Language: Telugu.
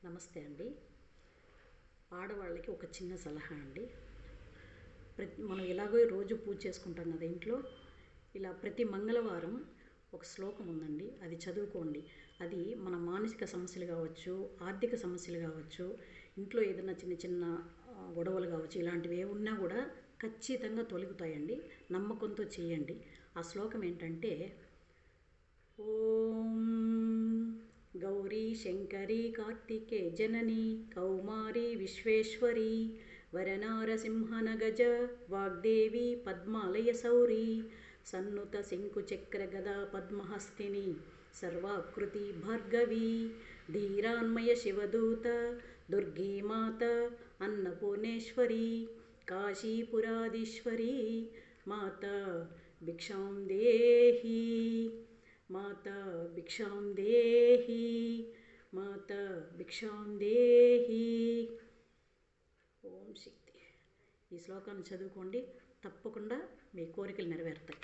నమస్తే అండి. ఆడవాళ్ళకి ఒక చిన్న సలహా అండి. మనం ఎలాగో రోజు పూజ చేసుకుంటాం కదా ఇంట్లో, ఇలా ప్రతి మంగళవారం ఒక శ్లోకం ఉందండి, అది చదువుకోండి. అది మన మానసిక సమస్యలు కావచ్చు, ఆర్థిక సమస్యలు కావచ్చు, ఇంట్లో ఏదైనా చిన్న చిన్న గొడవలు కావచ్చు, ఇలాంటివి ఏ ఉన్నా కూడా ఖచ్చితంగా తొలగుతాయండి. నమ్మకంతో చేయండి. ఆ శ్లోకం ఏంటంటే, ఓం గౌరీ శంకరీ కార్తికే జననీ కౌమారీ విశ్వేశ్వరీ వరనారసింహనగజ వాగ్దేవి పద్మాలయ సౌరీ సన్నుత శంకుచక్ర గదా పద్మహస్తిని సర్వాకృతి భార్గవి ధీరాన్మయ శివదూత దుర్గీమాత అన్నపూర్ణేశ్వరి కాశీపురాధీశ్వరి మాత భిక్షాం దేహి మాత భిక్షాం దేహి మాత భిక్షాం దేహి. ఓం శక్తి. ఈ శ్లోకాన్ని చదువుకోండి, తప్పకుండా మీ కోరికలు నెరవేరుతాయి.